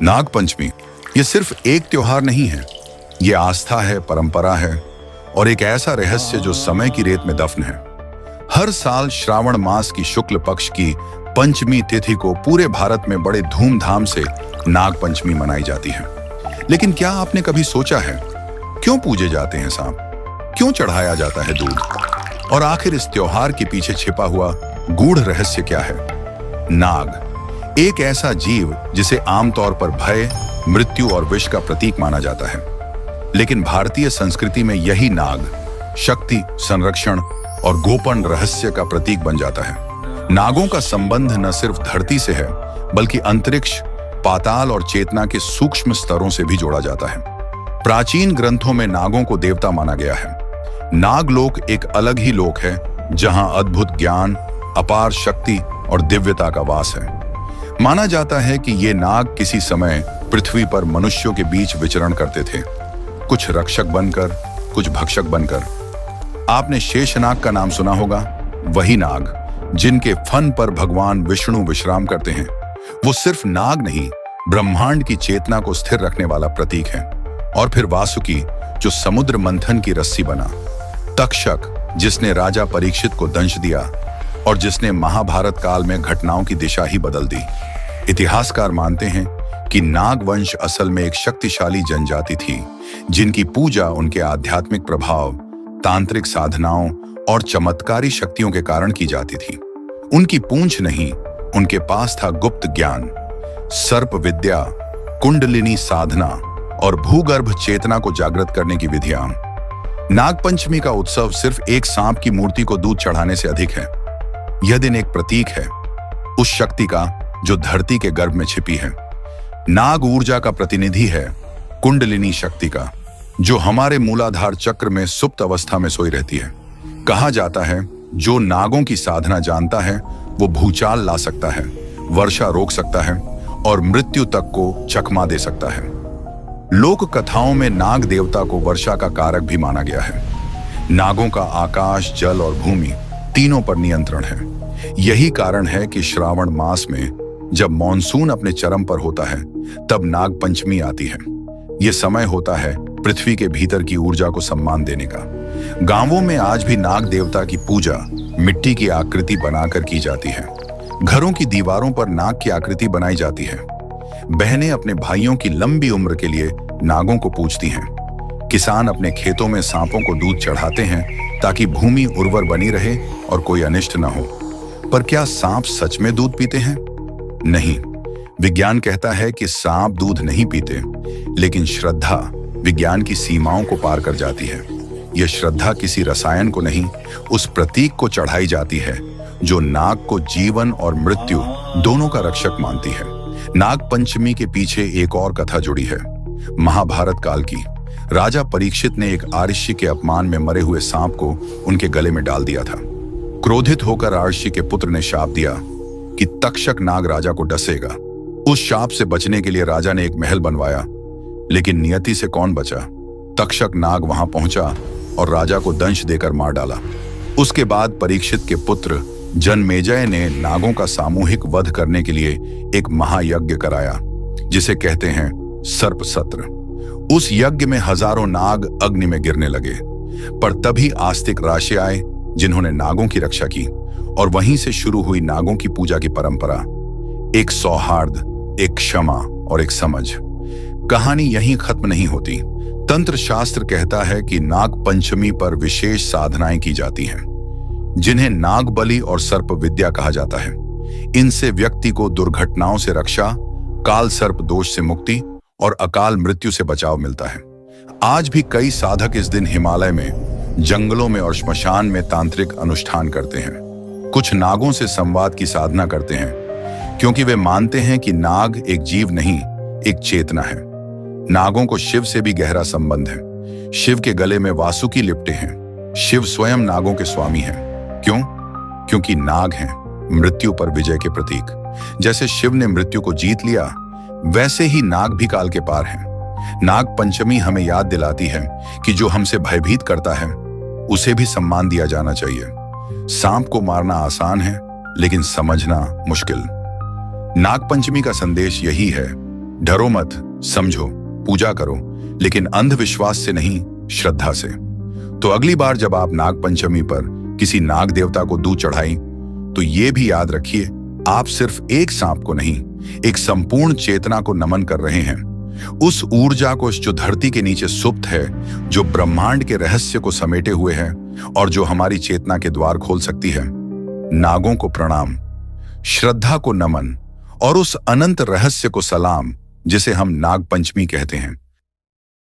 नाग पंचमी ये सिर्फ एक त्योहार नहीं है, ये आस्था है, परंपरा है और एक ऐसा रहस्य जो समय की रेत में दफन है। हर साल श्रावण मास की शुक्ल पक्ष की पंचमी तिथि को पूरे भारत में बड़े धूमधाम से नाग पंचमी मनाई जाती है। लेकिन क्या आपने कभी सोचा है क्यों पूजे जाते हैं सांप, क्यों चढ़ाया जाता है दूध, और आखिर इस त्योहार के पीछे छिपा हुआ गूढ़ रहस्य क्या है? नाग एक ऐसा जीव जिसे आमतौर पर भय, मृत्यु और विष का प्रतीक माना जाता है, लेकिन भारतीय संस्कृति में यही नाग शक्ति, संरक्षण और गोपन रहस्य का प्रतीक बन जाता है। नागों का संबंध न सिर्फ धरती से है, बल्कि अंतरिक्ष, पाताल और चेतना के सूक्ष्म स्तरों से भी जोड़ा जाता है। प्राचीन ग्रंथों में नागों को देवता माना गया है। नागलोक एक अलग ही लोक है, जहां अद्भुत ज्ञान, अपार शक्ति और दिव्यता का वास है। माना जाता है कि ये नाग किसी समय पृथ्वी पर मनुष्यों के बीच विचरण करते थे, कुछ रक्षक बनकर, कुछ भक्षक बनकर। आपने शेषनाग का नाम सुना होगा, वही नाग जिनके फन पर भगवान विष्णु विश्राम करते हैं। वो सिर्फ नाग नहीं, ब्रह्मांड की चेतना को स्थिर रखने वाला प्रतीक है। और फिर वासुकी, जो समुद्र मंथन की रस्सी बना, तक्षक जिसने राजा परीक्षित को दंश दिया और जिसने महाभारत काल में घटनाओं की दिशा ही बदल दी। इतिहासकार मानते हैं कि नागवंश असल में एक शक्तिशाली जनजाति थी, जिनकी पूजा उनके आध्यात्मिक प्रभाव, तांत्रिक साधनाओं और चमत्कारी शक्तियों के कारण की जाती थी। उनकी पूंछ नहीं, उनके पास था गुप्त ज्ञान, सर्प विद्या, कुंडलिनी साधना और भूगर्भ चेतना को जागृत करने की विधियां। नागपंचमी का उत्सव सिर्फ एक सांप की मूर्ति को दूध चढ़ाने से अधिक है। यह दिन एक प्रतीक है उस शक्ति का जो धरती के गर्भ में छिपी है। नाग ऊर्जा का प्रतिनिधि है, कुंडलिनी शक्ति का, जो हमारे मूलाधार चक्र में सुप्त अवस्था में सोई रहती है। कहा जाता है जो नागों की साधना जानता है वो भूचाल ला सकता है, वर्षा रोक सकता है और मृत्यु तक को चकमा दे सकता है। लोक कथाओं में नाग देवता को वर्षा का कारक भी माना गया है। नागों का आकाश, जल और भूमि तीनों पर नियंत्रण है। यही कारण है कि श्रावण मास में जब मॉनसून अपने चरम पर होता है, तब नाग पंचमी आती है। यह समय होता है पृथ्वी के भीतर की ऊर्जा को सम्मान देने का। गांवों में आज भी नाग देवता की पूजा मिट्टी की आकृति बनाकर की जाती है। घरों की दीवारों पर नाग की आकृति बनाई जाती है। बहनें अपने भाइयों की लंबी उम्र के लिए नागों को पूजती हैं। किसान अपने खेतों में सांपों को दूध चढ़ाते हैं ताकि भूमि उर्वर बनी रहे और कोई अनिष्ट न हो। पर क्या सांप सच में दूध पीते हैं? नहीं। विज्ञान कहता है कि सांप दूध नहीं पीते, लेकिन श्रद्धा विज्ञान की सीमाओं को पार कर जाती है। यह श्रद्धा किसी रसायन को नहीं, उस प्रतीक को चढ़ाई जाती है जो नाग को जीवन और मृत्यु दोनों का रक्षक मानती है। नाग पंचमी के पीछे एक और कथा जुड़ी है, महाभारत काल की। राजा परीक्षित ने एक आर्षि के अपमान में मरे हुए सांप को उनके गले में डाल दिया था। क्रोधित होकर आर्षि के पुत्र ने शाप दिया कि तक्षक नाग राजा को डसेगा। उस शाप से बचने के लिए राजा ने एक महल बनवाया, लेकिन नियति से कौन बचा? तक्षक नाग वहां पहुंचा और राजा को दंश देकर मार डाला। उसके बाद परीक्षित के पुत्र जनमेजय ने नागों का सामूहिक वध करने के लिए एक महायज्ञ कराया, जिसे कहते हैं सर्प सत्र। उस यज्ञ में हजारों नाग अग्नि में गिरने लगे, पर तभी आस्तिक राशि आए जिन्होंने नागों की रक्षा की, और वहीं से शुरू हुई नागों की पूजा की परंपरा। एक सौहार्द, एक क्षमा और एक समझ। कहानी यहीं खत्म नहीं होती। तंत्र शास्त्र कहता है कि नाग पंचमी पर विशेष साधनाएं की जाती हैं, जिन्हें नाग बलि और सर्प विद्या कहा जाता है। इनसे व्यक्ति को दुर्घटनाओं से रक्षा, काल सर्प दोष से मुक्ति और अकाल मृत्यु से बचाव मिलता है। आज भी कई साधक इस दिन हिमालय में, जंगलों में और श्मशान में तांत्रिक अनुष्ठान करते हैं। कुछ नागों से संवाद की साधना करते हैं, क्योंकि वे मानते हैं कि नाग एक जीव नहीं, एक चेतना है। नागों को शिव से भी गहरा संबंध है। शिव के गले में वासुकी लिपटे हैं। शिव स्वयं नागों के स्वामी हैं। क्यों? क्योंकि नाग हैं मृत्यु पर विजय के प्रतीक। जैसे शिव ने मृत्यु को जीत लिया, वैसे ही नाग भी काल के पार हैं। नाग पंचमी हमें याद दिलाती है कि जो हमसे भयभीत करता है, उसे भी सम्मान दिया जाना चाहिए। सांप को मारना आसान है, लेकिन समझना मुश्किल। नाग पंचमी का संदेश यही है डरो मत, समझो, पूजा करो, लेकिन अंधविश्वास से नहीं, श्रद्धा से। तो अगली बार जब आप नाग पंचमी पर किसी नाग देवता को दूध चढ़ाएं, तो ये भी याद रखिए, आप सिर्फ एक सांप को नहीं, एक संपूर्ण चेतना को नमन कर रहे हैं। उस ऊर्जा को जो धरती के नीचे सुप्त है, जो ब्रह्मांड के रहस्य को समेटे हुए है और जो हमारी चेतना के द्वार खोल सकती है। नागों को प्रणाम, श्रद्धा को नमन और उस अनंत रहस्य को सलाम, जिसे हम नाग पंचमी कहते हैं।